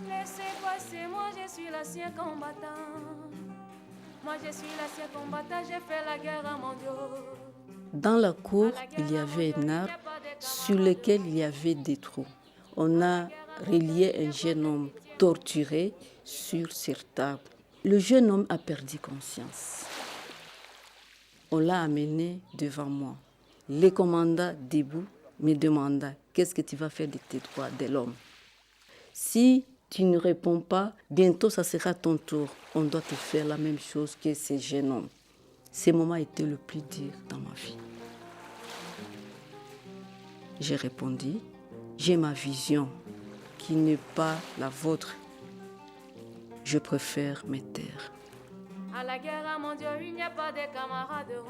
Laissez passer, moi je suis l'ancien combattant. Moi je suis l'ancien combattant, j'ai fait la guerre à mon Dieu. Dans la cour, il y avait un arbre sur lequel il y avait des trous. On a relié un jeune homme torturé sur cet arbre. Le jeune homme a perdu conscience. On l'a amené devant moi. Le commandant debout me demanda « Qu'est-ce que tu vas faire de tes droits de l'homme ?» Si tu ne réponds pas, bientôt ça sera ton tour. On doit te faire la même chose que ce jeune homme. Ce moment était le plus dur dans ma vie. J'ai répondu, j'ai ma vision qui n'est pas la vôtre. Je préfère me taire. À la guerre à mon Dieu, il n'y a pas de camaraderie.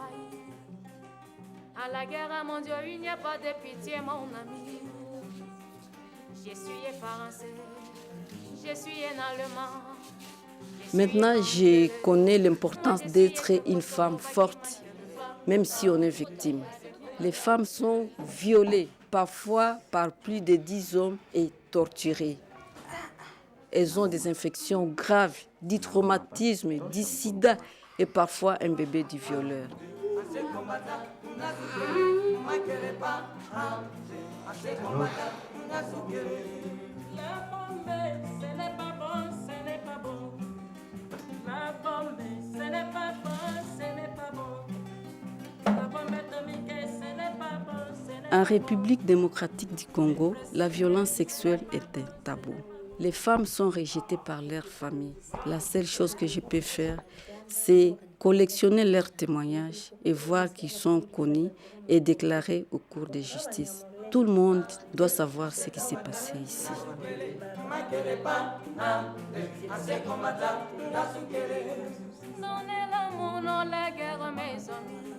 À la guerre à mon Dieu, il n'y a pas de pitié, mon ami. Je suis français, je suis un Allemand. Maintenant, je connais l'importance d'être une femme forte, même si on est victime. Les femmes sont violées, parfois par plus de 10 hommes et torturées. Elles ont des infections graves, du traumatisme, du sida et parfois un bébé du violeur. En République démocratique du Congo, la violence sexuelle est un tabou. Les femmes sont rejetées par leur famille. La seule chose que je peux faire, c'est collectionner leurs témoignages et voir qu'ils sont connus et déclarés au cours de justice. Tout le monde doit savoir ce qui s'est passé ici. Donnez l'amour, non la guerre, mes amis.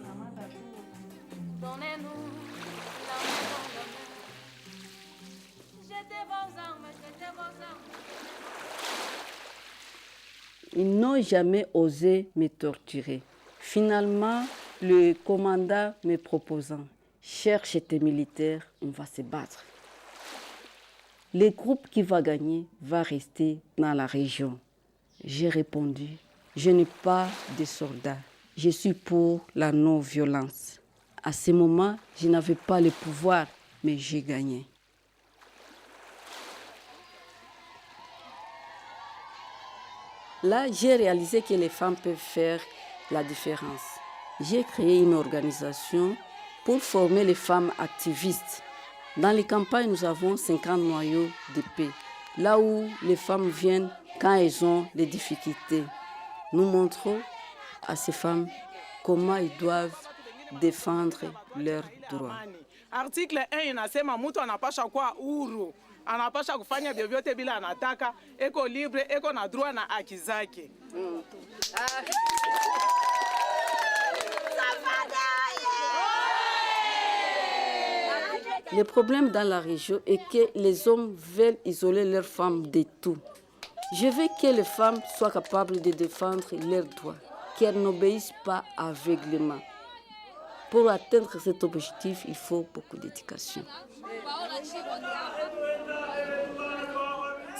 Donnez-nous l'amour, jetez vos armes, jetez vos armes. Ils n'ont jamais osé me torturer. Finalement, le commandant me proposant, cherche tes militaires, on va se battre. Le groupe qui va gagner va rester dans la région. J'ai répondu, je n'ai pas de soldats, je suis pour la non-violence. À ce moment, je n'avais pas le pouvoir, mais j'ai gagné. Là, j'ai réalisé que les femmes peuvent faire la différence. J'ai créé une organisation pour former les femmes activistes. Dans les campagnes, nous avons 50 noyaux de paix, là où les femmes viennent quand elles ont des difficultés. Nous montrons à ces femmes comment elles doivent défendre leurs droits. Article 1 inasema mtu anapasha kuwa huru, anapasha kufanya vyovyote bila anataka, eko libre, eko na droit na haki zake. Le problème dans la région est que les hommes veulent isoler leurs femmes de tout. Je veux que les femmes soient capables de défendre leurs droits, qu'elles n'obéissent pas aveuglément. Pour atteindre cet objectif, il faut beaucoup d'éducation.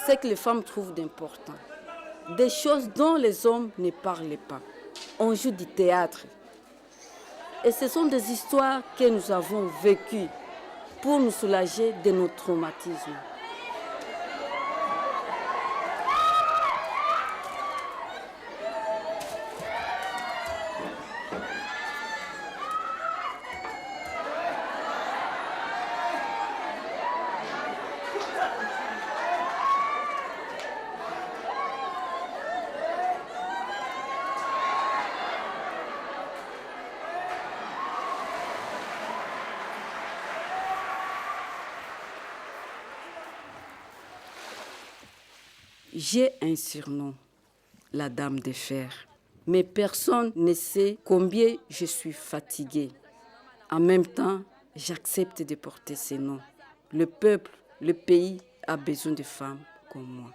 C'est que les femmes trouvent d'important. Des choses dont les hommes ne parlent pas. On joue du théâtre. Et ce sont des histoires que nous avons vécues pour nous soulager de nos traumatismes. J'ai un surnom, la Dame de Fer. Mais personne ne sait combien je suis fatiguée. En même temps, j'accepte de porter ce nom. Le peuple, le pays a besoin de femmes comme moi.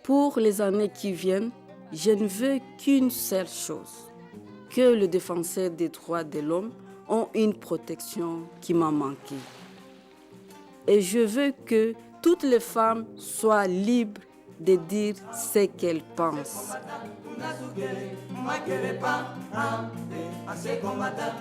Pour les années qui viennent, je ne veux qu'une seule chose, que le défenseur des droits de l'homme ont une protection qui m'a manqué. Et je veux que toutes les femmes soient libres de dire ce qu'elles pensent. Makere pa, ante, ase kombata,